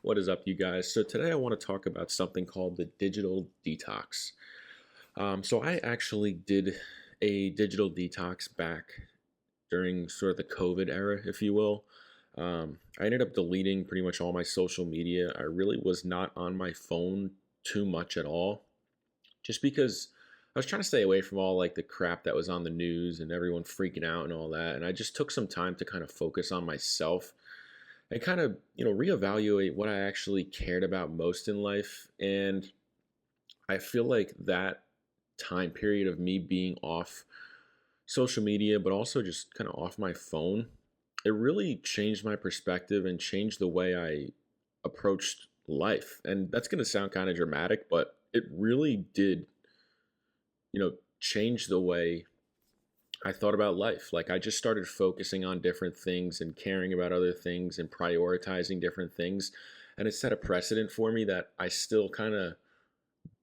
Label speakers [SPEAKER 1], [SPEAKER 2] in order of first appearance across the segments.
[SPEAKER 1] What is up, you guys? So, today I want to talk about something called the digital detox. So, I actually did a digital detox back during sort of the COVID era, if you will. I ended up deleting pretty much all my social media. I really was not on my phone too much at all, just because I was trying to stay away from all like the crap that was on the news and everyone freaking out and all that. And I just took some time to kind of focus on myself and kind of reevaluate what I actually cared about most in life. And I feel like that time period of me being off social media, but also just kind of off my phone, it really changed my perspective and changed the way I approached life. And that's going to sound kind of dramatic, but it really did, change the way I thought about life. Like, I just started focusing on different things and caring about other things and prioritizing different things. And it set a precedent for me that I still kind of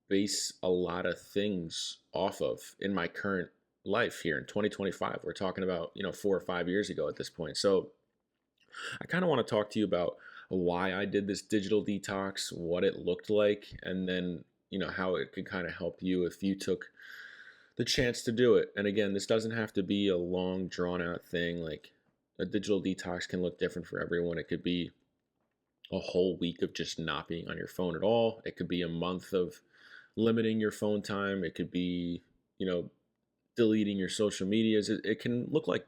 [SPEAKER 1] base a lot of things off of in my current life here in 2025. We're talking about, 4 or 5 years ago at this point. So I kind of want to talk to you about why I did this digital detox, what it looked like, and then, how it could kind of help you if you took the chance to do it. And again, this doesn't have to be a long, drawn out thing. Like, a digital detox can look different for everyone. It could be a whole week of just not being on your phone at all. It could be a month of limiting your phone time. It could be, deleting your social medias. It can look like,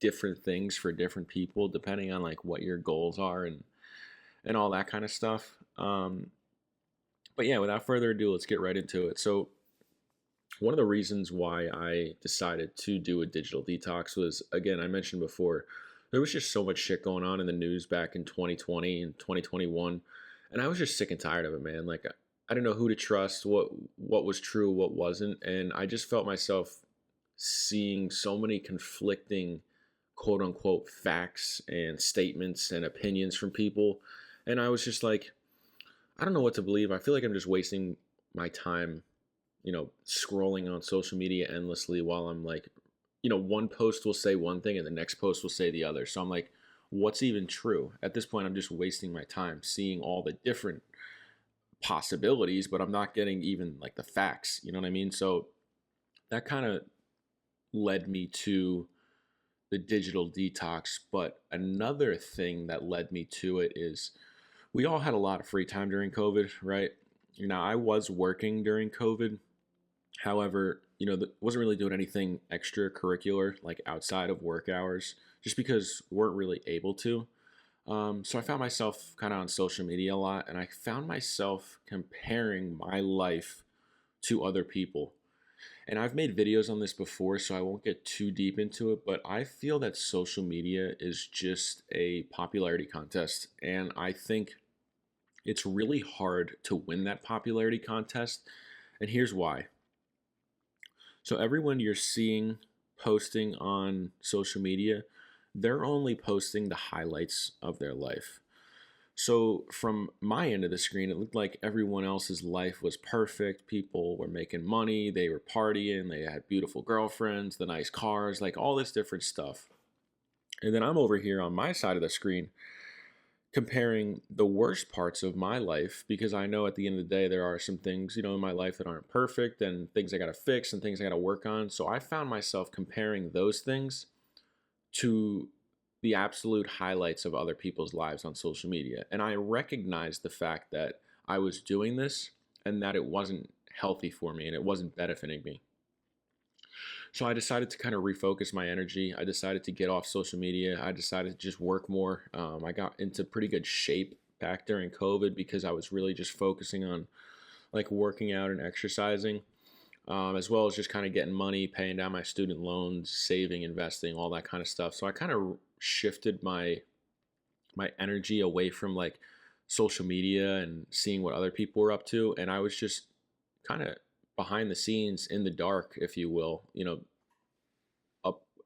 [SPEAKER 1] different things for different people depending on like what your goals are and all that kind of stuff. But yeah, without further ado, let's get right into it. So one of the reasons why I decided to do a digital detox was, again, I mentioned before, there was just so much shit going on in the news back in 2020 and 2021, and I was just sick and tired of it, man. Like, I didn't know who to trust, what was true, what wasn't, and I just felt myself seeing so many conflicting quote unquote facts and statements and opinions from people, and I was just like, I don't know what to believe. I feel like I'm just wasting my time scrolling on social media endlessly while I'm like, one post will say one thing and the next post will say the other. So I'm like, what's even true? At this point, I'm just wasting my time seeing all the different possibilities, but I'm not getting even like the facts. You know what I mean? So that kind of led me to the digital detox. But another thing that led me to it is we all had a lot of free time during COVID, right? I was working during COVID. However, wasn't really doing anything extracurricular like outside of work hours just because we weren't really able to. So I found myself kind of on social media a lot, and I found myself comparing my life to other people. And I've made videos on this before, so I won't get too deep into it, but I feel that social media is just a popularity contest. And I think it's really hard to win that popularity contest. And here's why. So everyone you're seeing posting on social media, they're only posting the highlights of their life. So from my end of the screen, it looked like everyone else's life was perfect. People were making money, they were partying, they had beautiful girlfriends, the nice cars, like all this different stuff. And then I'm over here on my side of the screen comparing the worst parts of my life, because I know at the end of the day there are some things, in my life that aren't perfect and things I got to fix and things I got to work on. So I found myself comparing those things to the absolute highlights of other people's lives on social media. And I recognized the fact that I was doing this and that it wasn't healthy for me and it wasn't benefiting me. So I decided to kind of refocus my energy. I decided to get off social media. I decided to just work more. I got into pretty good shape back during COVID because I was really just focusing on like working out and exercising, as well as just kind of getting money, paying down my student loans, saving, investing, all that kind of stuff. So I kind of shifted my energy away from like social media and seeing what other people were up to, and I was just kind of behind the scenes in the dark, if you will,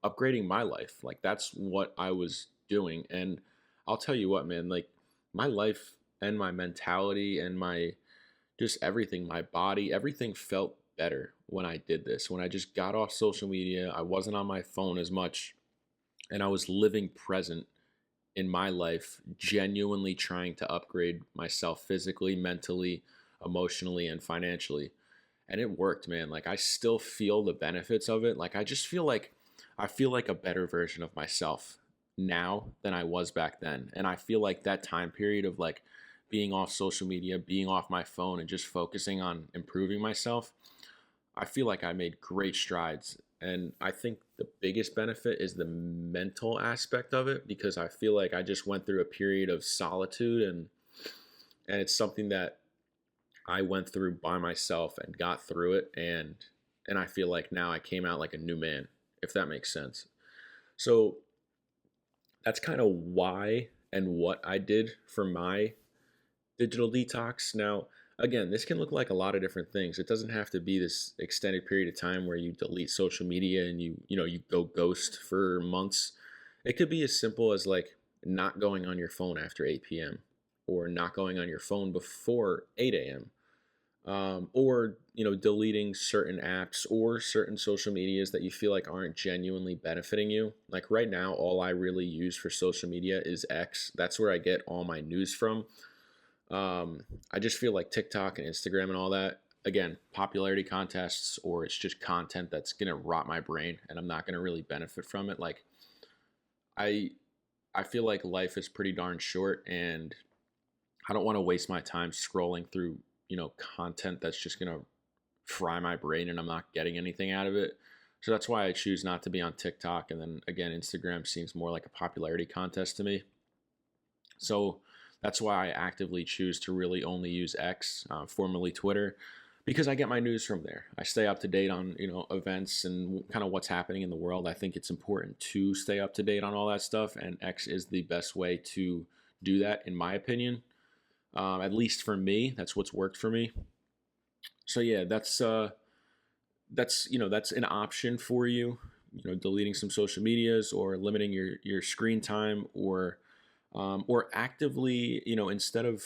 [SPEAKER 1] upgrading my life. Like, that's what I was doing. And I'll tell you what, man, like, my life and my mentality and my just everything, my body, everything felt better when I did this. When I just got off social media, I wasn't on my phone as much, and I was living present in my life genuinely trying to upgrade myself physically, mentally, emotionally, and financially. And it worked, man. Like I still feel the benefits of it. Like I feel like a better version of myself now than I was back then. And I feel like that time period of like being off social media, being off my phone and just focusing on improving myself, I feel like I made great strides. And I think the biggest benefit is the mental aspect of it because I feel like I just went through a period of solitude and it's something that I went through by myself and got through it and I feel like now I came out like a new man, if that makes sense. So that's kind of why and what I did for my digital detox. Now, again, this can look like a lot of different things. It doesn't have to be this extended period of time where you delete social media and you go ghost for months. It could be as simple as like not going on your phone after 8 p.m. or not going on your phone before 8 a.m. Or deleting certain apps or certain social medias that you feel like aren't genuinely benefiting you. Like right now, all I really use for social media is X. That's where I get all my news from. I just feel like TikTok and Instagram and all that, again, popularity contests, or it's just content that's gonna rot my brain and I'm not gonna really benefit from it. Like I I feel like life is pretty darn short and I don't want to waste my time scrolling through, content that's just gonna fry my brain and I'm not getting anything out of it. So that's why I choose not to be on TikTok. And then again, Instagram seems more like a popularity contest to me. So that's why I actively choose to really only use X, formerly Twitter, because I get my news from there. I stay up to date on events and kind of what's happening in the world. I think it's important to stay up to date on all that stuff, and X is the best way to do that, in my opinion. At least for me, that's what's worked for me. So yeah, that's an option for you. Deleting some social medias or limiting your screen time, or actively, instead of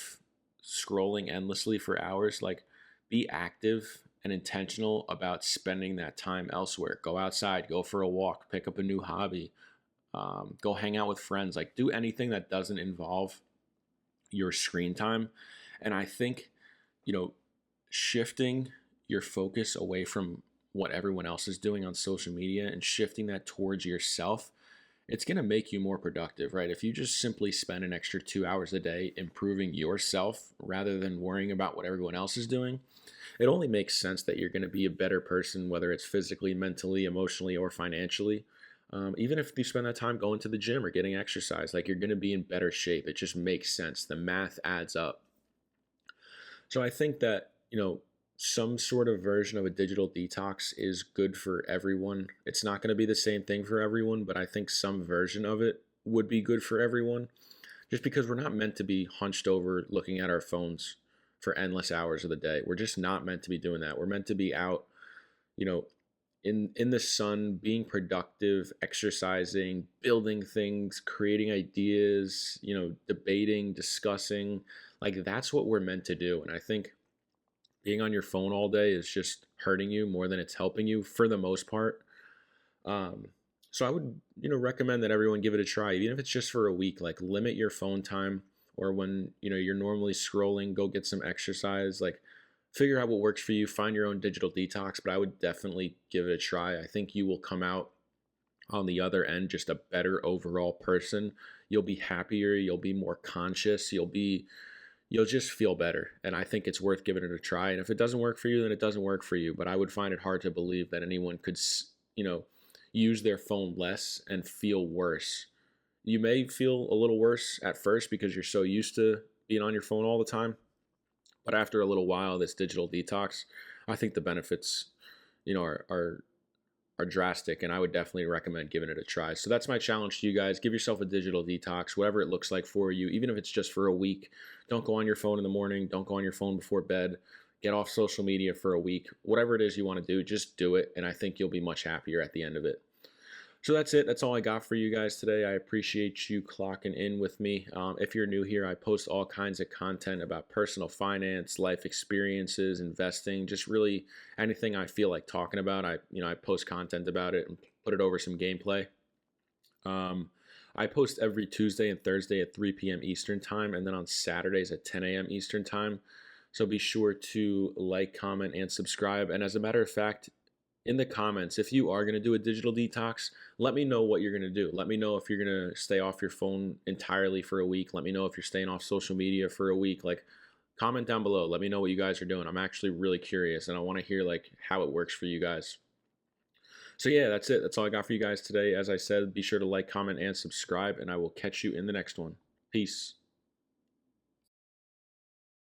[SPEAKER 1] scrolling endlessly for hours, like be active and intentional about spending that time elsewhere. Go outside, go for a walk, pick up a new hobby, go hang out with friends. Like do anything that doesn't involve your screen time. And I think, you know, shifting your focus away from what everyone else is doing on social media and shifting that towards yourself, it's going to make you more productive, right? If you just simply spend an extra 2 hours a day improving yourself rather than worrying about what everyone else is doing, it only makes sense that you're going to be a better person, whether it's physically, mentally, emotionally, or financially. Even if you spend that time going to the gym or getting exercise, like you're going to be in better shape. It just makes sense. The math adds up. So I think that, some sort of version of a digital detox is good for everyone. It's not going to be the same thing for everyone, but I think some version of it would be good for everyone just because we're not meant to be hunched over looking at our phones for endless hours of the day. We're just not meant to be doing that. We're meant to be out, you know, in the sun, being productive, exercising, building things, creating ideas, debating, discussing. Like that's what we're meant to do. And I think being on your phone all day is just hurting you more than it's helping you for the most part. Um, so I would, recommend that everyone give it a try, even if it's just for a week. Like limit your phone time, or when you're normally scrolling, go get some exercise. Like figure out what works for you. Find your own digital detox, but I would definitely give it a try. I think you will come out on the other end just a better overall person. You'll be happier. You'll be more conscious. You'll just feel better. And I think it's worth giving it a try. And if it doesn't work for you, then it doesn't work for you. But I would find it hard to believe that anyone could, use their phone less and feel worse. You may feel a little worse at first because you're so used to being on your phone all the time. But after a little while, this digital detox, I think the benefits, are drastic, and I would definitely recommend giving it a try. So that's my challenge to you guys. Give yourself a digital detox, whatever it looks like for you, even if it's just for a week. Don't go on your phone in the morning. Don't go on your phone before bed. Get off social media for a week. Whatever it is you want to do, just do it, and I think you'll be much happier at the end of it. So that's it. That's all I got for you guys today. I appreciate you clocking in with me. If you're new here, I post all kinds of content about personal finance, life experiences, investing, just really anything I feel like talking about. I post content about it and put it over some gameplay. I post every Tuesday and Thursday at 3 p.m. Eastern time, and then on Saturdays at 10 a.m. Eastern time. So be sure to like, comment, and subscribe. And as a matter of fact, in the comments, if you are going to do a digital detox, let me know what you're going to do. Let me know if you're going to stay off your phone entirely for a week. Let me know if you're staying off social media for a week. Like, comment down below. Let me know what you guys are doing. I'm actually really curious, and I want to hear like how it works for you guys. So yeah, that's it. That's all I got for you guys today. As I said, be sure to like, comment, and subscribe, and I will catch you in the next one. Peace.